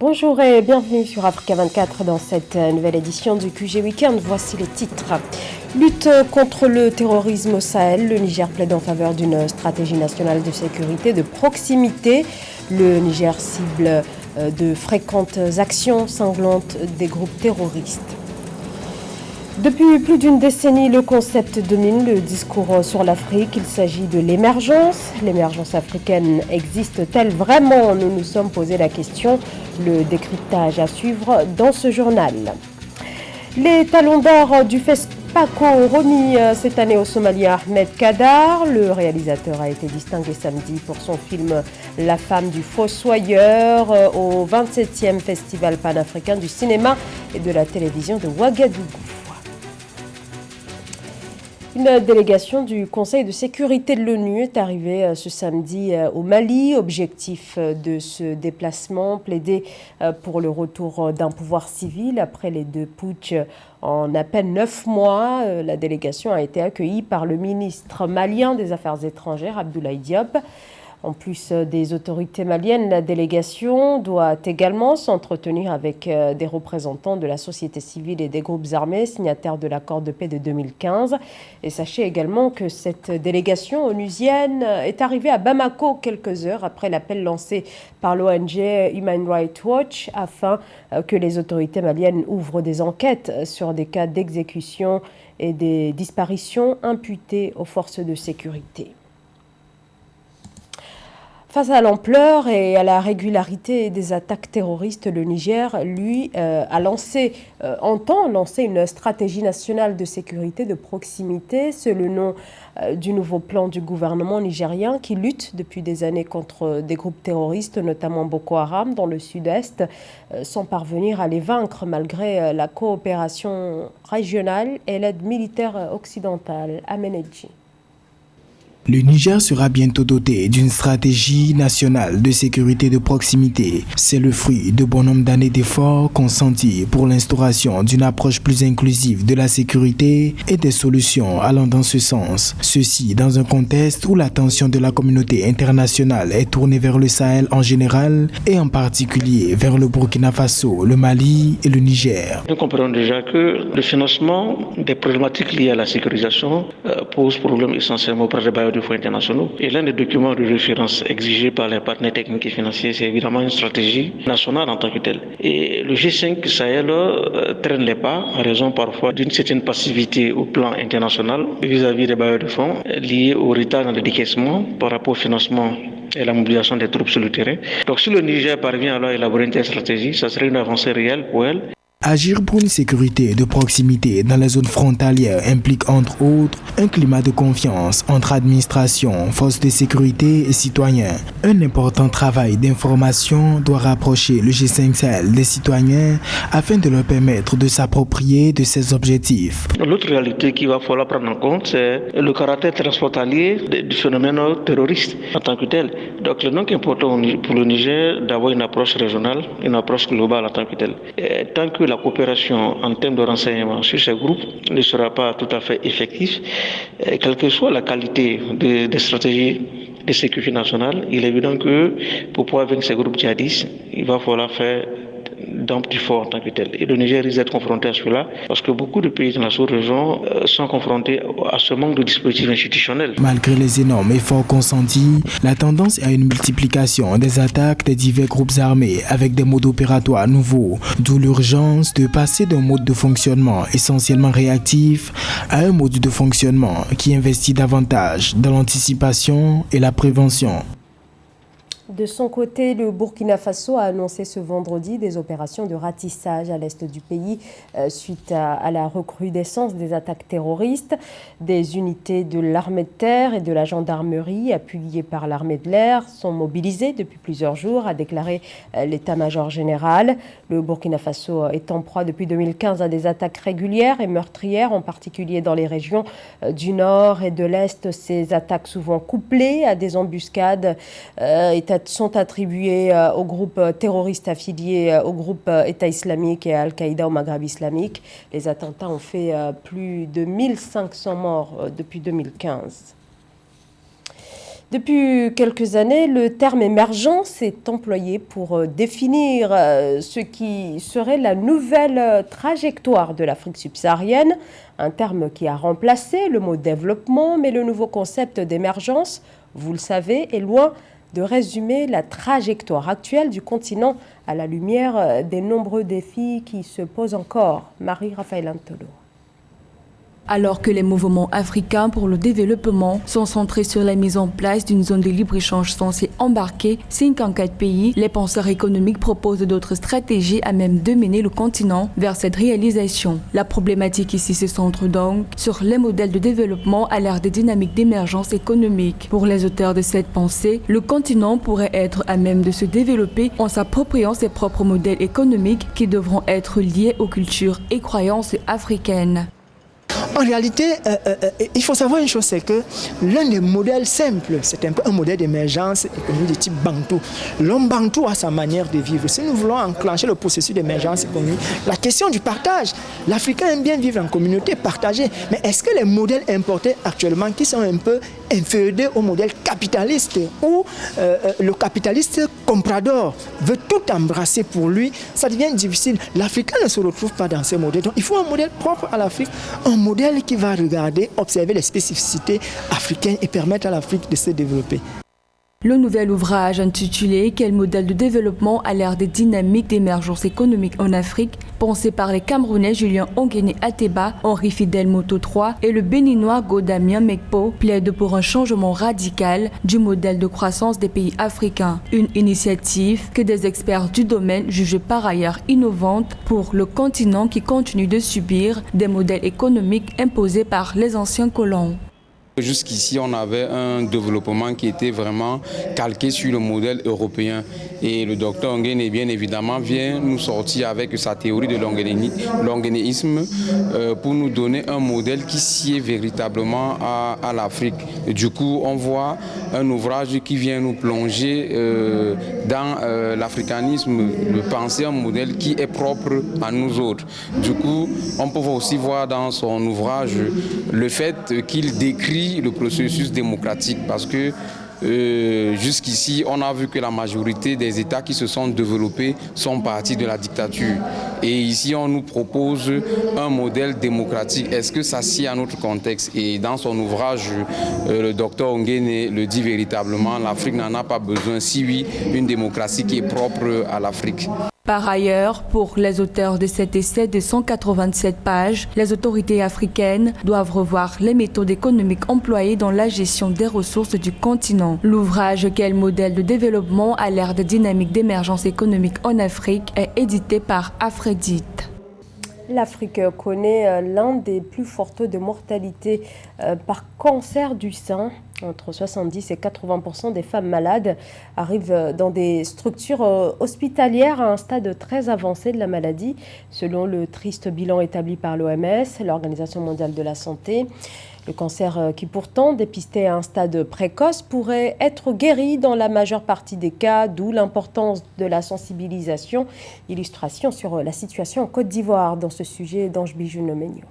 Bonjour et bienvenue sur Africa 24 dans cette nouvelle édition du QG Weekend. Voici les titres. Lutte contre le terrorisme au Sahel. Le Niger plaide en faveur d'une stratégie nationale de sécurité de proximité. Le Niger cible de fréquentes actions sanglantes des groupes terroristes. Depuis plus d'une décennie, le concept domine le discours sur l'Afrique. Il s'agit de l'émergence. L'émergence africaine existe-t-elle vraiment? Nous nous sommes posé la question. Le décryptage à suivre dans ce journal. Les talons d'or du FESPACO remis cette année au Somalien Ahmed Kadar. Le réalisateur a été distingué samedi pour son film La femme du fossoyeur au 27e Festival panafricain du cinéma et de la télévision de Ouagadougou. Une délégation du Conseil de sécurité de l'ONU est arrivée ce samedi au Mali. Objectif de ce déplacement, plaider pour le retour d'un pouvoir civil après les deux putschs en à peine 9 mois. La délégation a été accueillie par le ministre malien des Affaires étrangères, Abdoulaye Diop. En plus des autorités maliennes, la délégation doit également s'entretenir avec des représentants de la société civile et des groupes armés signataires de l'accord de paix de 2015. Et sachez également que cette délégation onusienne est arrivée à Bamako quelques heures après l'appel lancé par l'ONG Human Rights Watch afin que les autorités maliennes ouvrent des enquêtes sur des cas d'exécution et des disparitions imputées aux forces de sécurité. Face à l'ampleur et à la régularité des attaques terroristes, le Niger, lui, entend lancer une stratégie nationale de sécurité de proximité. C'est le nom du nouveau plan du gouvernement nigérien qui lutte depuis des années contre des groupes terroristes, notamment Boko Haram dans le sud-est, sans parvenir à les vaincre malgré la coopération régionale et l'aide militaire occidentale. Amenedji. Le Niger sera bientôt doté d'une stratégie nationale de sécurité de proximité. C'est le fruit de bon nombre d'années d'efforts consentis pour l'instauration d'une approche plus inclusive de la sécurité et des solutions allant dans ce sens. Ceci dans un contexte où l'attention de la communauté internationale est tournée vers le Sahel en général et en particulier vers le Burkina Faso, le Mali et le Niger. Nous comprenons déjà que le financement des problématiques liées à la sécurisation pose problème essentiellement auprès des bailleurs de fonds internationaux. Et l'un des documents de référence exigés par les partenaires techniques et financiers, c'est évidemment une stratégie nationale en tant que telle. Et le G5 Sahel traîne les pas en raison parfois d'une certaine passivité au plan international vis-à-vis des bailleurs de fonds liés au retard dans le décaissement par rapport au financement et la mobilisation des troupes sur le terrain. Donc si le Niger parvient alors à élaborer une telle stratégie, ça serait une avancée réelle pour elle. Agir pour une sécurité de proximité dans les zones frontalières implique entre autres un climat de confiance entre administration, forces de sécurité et citoyens. Un important travail d'information doit rapprocher le G5 Sahel des citoyens afin de leur permettre de s'approprier de ces objectifs. L'autre réalité qu'il va falloir prendre en compte, c'est le caractère transfrontalier du phénomène terroriste en tant que tel. Donc, le donc important pour le Niger d'avoir une approche régionale, une approche globale en tant que telle. Et tant que la coopération en termes de renseignement sur ces groupes ne sera pas tout à fait effective, quelle que soit la qualité des stratégies de sécurité nationale, il est évident que pour pouvoir vaincre ces groupes djihadistes, il va falloir faire d'un petit fort en tant que tel. Et le Niger risque d'être confronté à cela parce que beaucoup de pays dans la sous-région sont confrontés à ce manque de dispositifs institutionnels. Malgré les énormes efforts consentis, la tendance est à une multiplication des attaques des divers groupes armés avec des modes opératoires nouveaux, d'où l'urgence de passer d'un mode de fonctionnement essentiellement réactif à un mode de fonctionnement qui investit davantage dans l'anticipation et la prévention. De son côté, le Burkina Faso a annoncé ce vendredi des opérations de ratissage à l'est du pays suite à la recrudescence des attaques terroristes. Des unités de l'armée de terre et de la gendarmerie, appuyées par l'armée de l'air, sont mobilisées depuis plusieurs jours, a déclaré l'état-major général. Le Burkina Faso est en proie depuis 2015 à des attaques régulières et meurtrières, en particulier dans les régions du nord et de l'est. Ces attaques souvent couplées à des embuscades sont attribués aux groupes terroristes affiliés au groupe État islamique et à Al-Qaïda au Maghreb islamique. Les attentats ont fait plus de 1500 morts depuis 2015. Depuis quelques années, le terme émergence est employé pour définir ce qui serait la nouvelle trajectoire de l'Afrique subsaharienne, un terme qui a remplacé le mot développement, mais le nouveau concept d'émergence, vous le savez, est loin de résumer la trajectoire actuelle du continent à la lumière des nombreux défis qui se posent encore. Marie-Raphaël Antolo. Alors que les mouvements africains pour le développement sont centrés sur la mise en place d'une zone de libre-échange censée embarquer 54 pays, les penseurs économiques proposent d'autres stratégies à même de mener le continent vers cette réalisation. La problématique ici se centre donc sur les modèles de développement à l'ère des dynamiques d'émergence économique. Pour les auteurs de cette pensée, le continent pourrait être à même de se développer en s'appropriant ses propres modèles économiques qui devront être liés aux cultures et croyances africaines. En réalité, il faut savoir une chose, c'est que l'un des modèles simples, c'est un peu un modèle d'émergence économique de type bantou. L'homme bantou a sa manière de vivre. Si nous voulons enclencher le processus d'émergence économique, la question du partage, l'Africain aime bien vivre en communauté partagée. Mais est-ce que les modèles importés actuellement, qui sont un peu inférieurs au modèle capitaliste, où le capitaliste comprador veut tout embrasser pour lui, ça devient difficile. L'Africain ne se retrouve pas dans ce modèle. Donc il faut un modèle propre à l'Afrique, un modèle qui va regarder, observer les spécificités africaines et permettre à l'Afrique de se développer. Le nouvel ouvrage intitulé « Quel modèle de développement à l'ère des dynamiques d'émergence économique en Afrique ?» pensé par les Camerounais Julien Onguéné Ateba, Henri Fidèle Moto 3 et le Béninois Godamien Mekpo plaide pour un changement radical du modèle de croissance des pays africains. Une initiative que des experts du domaine jugent par ailleurs innovante pour le continent qui continue de subir des modèles économiques imposés par les anciens colons. Jusqu'ici, on avait un développement qui était vraiment calqué sur le modèle européen. Et le docteur Onguéné, bien évidemment, vient nous sortir avec sa théorie de l'ongénéisme pour nous donner un modèle qui sied véritablement à l'Afrique. Du coup, on voit un ouvrage qui vient nous plonger dans l'africanisme, le penser un modèle qui est propre à nous autres. Du coup, on peut aussi voir dans son ouvrage le fait qu'il décrit le processus démocratique parce que jusqu'ici, on a vu que la majorité des États qui se sont développés sont partis de la dictature. Et ici, on nous propose un modèle démocratique. Est-ce que ça sied à notre contexte? Et dans son ouvrage, le docteur Onguéné le dit véritablement, l'Afrique n'en a pas besoin. Si oui, une démocratie qui est propre à l'Afrique. Par ailleurs, pour les auteurs de cet essai de 187 pages, les autorités africaines doivent revoir les méthodes économiques employées dans la gestion des ressources du continent. L'ouvrage « Quel modèle de développement à l'ère des dynamiques d'émergence économique en Afrique » est édité par Afredit. L'Afrique connaît l'un des plus forts taux de mortalité par cancer du sein. Entre 70 et 80% des femmes malades arrivent dans des structures hospitalières à un stade très avancé de la maladie, selon le triste bilan établi par l'OMS, l'Organisation mondiale de la santé. Le cancer qui pourtant, dépisté à un stade précoce, pourrait être guéri dans la majeure partie des cas, d'où l'importance de la sensibilisation. Illustration sur la situation en Côte d'Ivoire dans ce sujet d'Ange Bijou-Nomenio.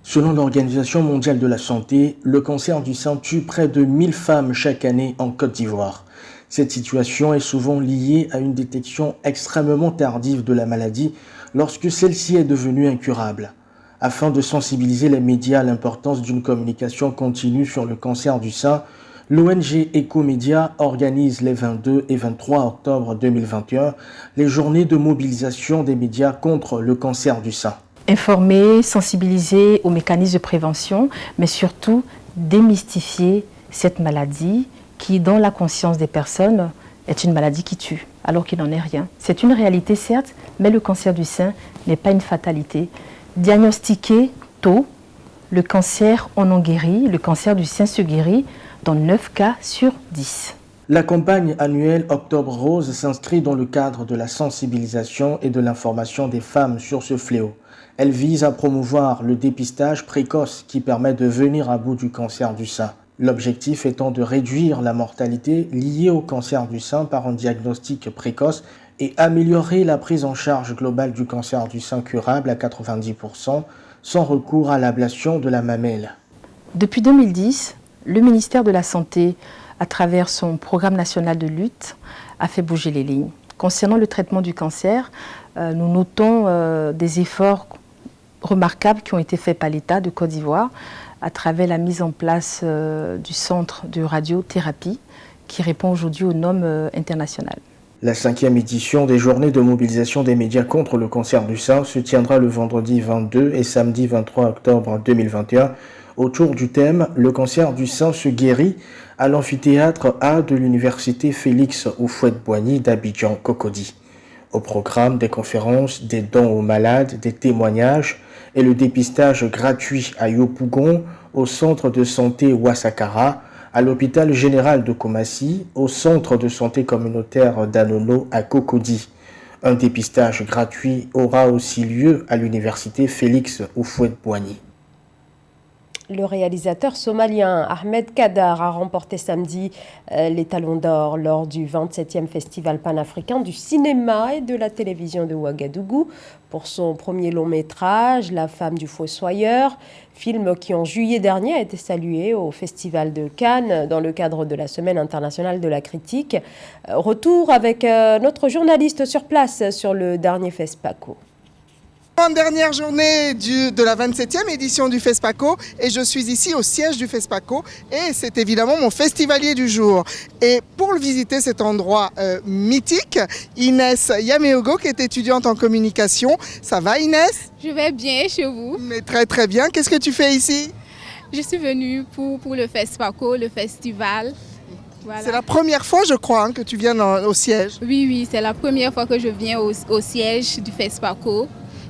Selon l'Organisation mondiale de la santé, le cancer du sein tue près de 1000 femmes chaque année en Côte d'Ivoire. Cette situation est souvent liée à une détection extrêmement tardive de la maladie lorsque celle-ci est devenue incurable. Afin de sensibiliser les médias à l'importance d'une communication continue sur le cancer du sein, l'ONG Ecomédia organise les 22 et 23 octobre 2021 les journées de mobilisation des médias contre le cancer du sein. Informer, sensibiliser aux mécanismes de prévention, mais surtout démystifier cette maladie qui, dans la conscience des personnes, est une maladie qui tue, alors qu'il n'en est rien. C'est une réalité, certes, mais le cancer du sein n'est pas une fatalité. Diagnostiqué tôt, le cancer en en guérit, le cancer du sein se guérit dans 9 cas sur 10. La campagne annuelle Octobre Rose s'inscrit dans le cadre de la sensibilisation et de l'information des femmes sur ce fléau. Elle vise à promouvoir le dépistage précoce qui permet de venir à bout du cancer du sein. L'objectif étant de réduire la mortalité liée au cancer du sein par un diagnostic précoce et améliorer la prise en charge globale du cancer du sein curable à 90% sans recours à l'ablation de la mamelle. Depuis 2010, le ministère de la Santé à travers son programme national de lutte, a fait bouger les lignes. Concernant le traitement du cancer, nous notons des efforts remarquables qui ont été faits par l'État de Côte d'Ivoire à travers la mise en place du centre de radiothérapie qui répond aujourd'hui aux normes internationales. La 5e édition des journées de mobilisation des médias contre le cancer du sein se tiendra le vendredi 22 et samedi 23 octobre 2021 autour du thème « Le cancer du sein se guérit » à l'amphithéâtre A de l'université Félix Houphouët-Boigny d'Abidjan-Cocody. Au programme, des conférences, des dons aux malades, des témoignages et le dépistage gratuit à Yopougon, au centre de santé Ouassakara, à l'hôpital général de Koumassi, au centre de santé communautaire d'Anono à Cocody. Un dépistage gratuit aura aussi lieu à l'université Félix Houphouët-Boigny. Le réalisateur somalien Ahmed Kadar a remporté samedi les Talons d'Or lors du 27e Festival panafricain du cinéma et de la télévision de Ouagadougou pour son premier long métrage, La femme du fossoyeur, film qui en juillet dernier a été salué au Festival de Cannes dans le cadre de la Semaine internationale de la critique. Retour avec notre journaliste sur place sur le dernier FESPACO. En dernière journée de la 27e édition du FESPACO et je suis ici au siège du FESPACO et c'est évidemment mon festivalier du jour. Et pour le visiter cet endroit mythique, Inès Yameogo qui est étudiante en communication. Ça va Inès? Je vais bien chez vous. Mais très très bien. Qu'est-ce que tu fais ici? Je suis venue pour le FESPACO, le festival. Voilà. C'est la première fois je crois que tu viens au siège. Oui, c'est la première fois que je viens au siège du FESPACO.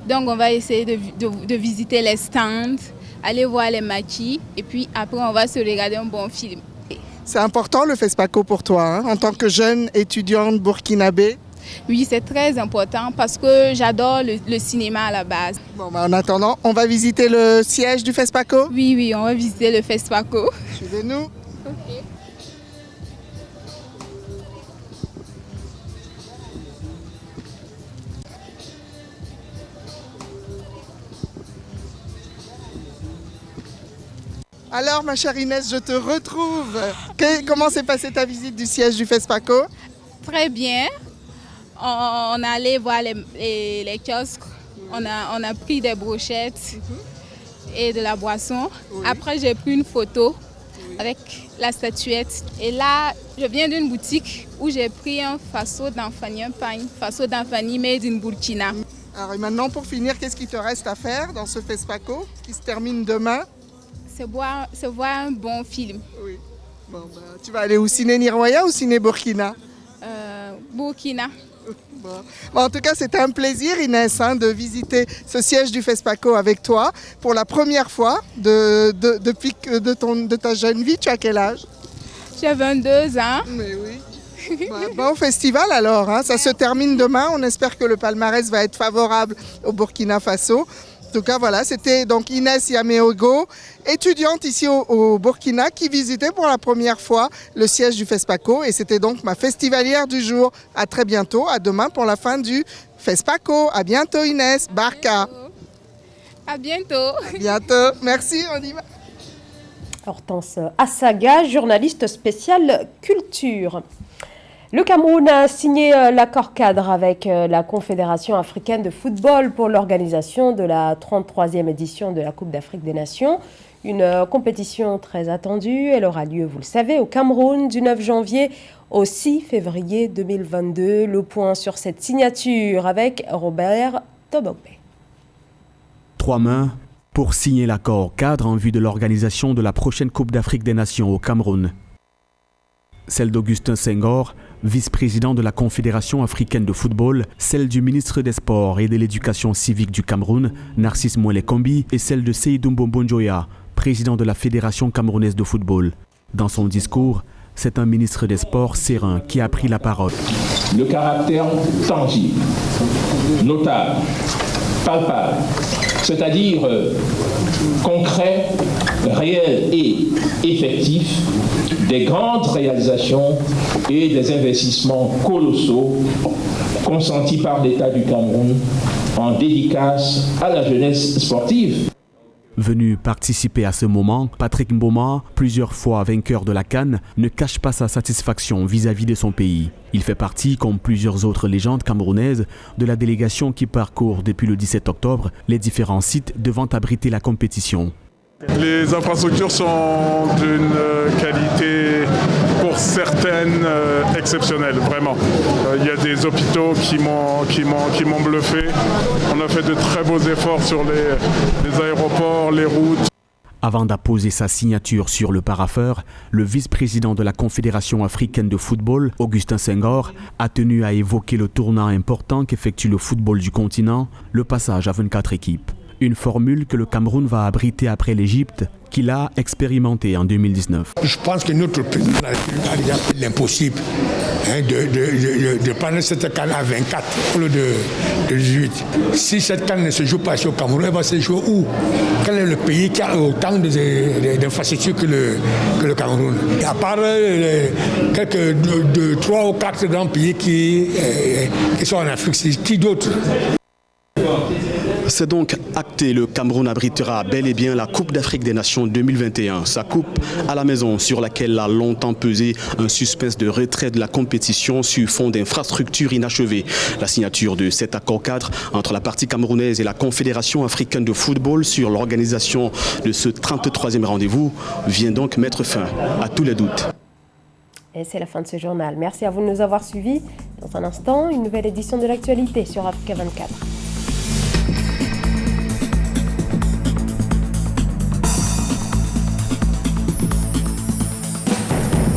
Donc on va essayer de visiter les stands, aller voir les maquis et puis après on va se regarder un bon film. C'est important le FESPACO pour toi en tant que jeune étudiante burkinabé? Oui, c'est très important parce que j'adore le cinéma à la base. Bon, en attendant, on va visiter le siège du FESPACO? Oui, on va visiter le FESPACO. Suivez-nous. Ok. Alors ma chère Inès, je te retrouve. Comment s'est passée ta visite du siège du FESPACO? Très bien. On est allé voir les kiosques. On a pris des brochettes et de la boisson. Oui. Après, j'ai pris une photo avec la statuette. Et là, je viens d'une boutique où j'ai pris un faso d'Anfani, un pain faso d'Anfani made in Burkina. Alors et maintenant, pour finir, qu'est-ce qui te reste à faire dans ce FESPACO qui se termine demain? C'est voir un bon film. Oui. Bon, tu vas aller au ciné Nirwaya ou au ciné Burkina? Burkina. Bon, en tout cas, c'était un plaisir, Inès, de visiter ce siège du FESPACO avec toi pour la première fois depuis de ta jeune vie. Tu as quel âge? J'ai 22 ans. Mais oui. Bon festival alors, ça se termine demain. On espère que le palmarès va être favorable au Burkina Faso. En tout cas, voilà, c'était donc Inès Yameogo, étudiante ici au Burkina, qui visitait pour la première fois le siège du FESPACO. Et c'était donc ma festivalière du jour. À très bientôt, à demain pour la fin du FESPACO. À bientôt Inès, Barka. À bientôt. À bientôt, merci, on y va. Hortense Assaga, journaliste spéciale culture. Le Cameroun a signé l'accord cadre avec la Confédération africaine de football pour l'organisation de la 33e édition de la Coupe d'Afrique des Nations. Une compétition très attendue. Elle aura lieu, vous le savez, au Cameroun du 9 janvier au 6 février 2022. Le point sur cette signature avec Robert Tobogbe. 3 mains pour signer l'accord cadre en vue de l'organisation de la prochaine Coupe d'Afrique des Nations au Cameroun. Celle d'Augustin Senghor, vice-président de la Confédération africaine de football, celle du ministre des Sports et de l'Éducation civique du Cameroun, Narcisse Moëlle Kombi, et celle de Seydou Mbombo Njoya, président de la Fédération camerounaise de football. Dans son discours, c'est un ministre des Sports serein qui a pris la parole. Le caractère tangible, notable, palpable, c'est-à-dire concret, réel et effectif des grandes réalisations et des investissements colossaux consentis par l'État du Cameroun en dédicace à la jeunesse sportive. Venu participer à ce moment, Patrick Mboma, plusieurs fois vainqueur de la CAN, ne cache pas sa satisfaction vis-à-vis de son pays. Il fait partie, comme plusieurs autres légendes camerounaises, de la délégation qui parcourt depuis le 17 octobre les différents sites devant abriter la compétition. Les infrastructures sont d'une qualité, pour certaines, exceptionnelle, vraiment. Il y a des hôpitaux qui m'ont bluffé. On a fait de très beaux efforts sur les aéroports, les routes. Avant d'apposer sa signature sur le parapheur, le vice-président de la Confédération africaine de football, Augustin Senghor, a tenu à évoquer le tournant important qu'effectue le football du continent, le passage à 24 équipes. Une formule que le Cameroun va abriter après l'Égypte, qu'il a expérimentée en 2019. Je pense que notre président a déjà fait l'impossible de prendre cette canne à 24 au lieu de 18. Si cette canne ne se joue pas ici au Cameroun, elle va se jouer où? Quel est le pays qui a autant d'infrastructures que le Cameroun? À part quelques 3 ou 4 grands pays qui sont en Afrique, qui d'autres? C'est donc acté, le Cameroun abritera bel et bien la Coupe d'Afrique des Nations 2021. Sa coupe à la maison sur laquelle a longtemps pesé un suspense de retrait de la compétition sur fond d'infrastructures inachevées. La signature de cet accord cadre entre la partie camerounaise et la Confédération africaine de football sur l'organisation de ce 33e rendez-vous vient donc mettre fin à tous les doutes. Et c'est la fin de ce journal. Merci à vous de nous avoir suivis. Dans un instant, une nouvelle édition de l'actualité sur Africa 24.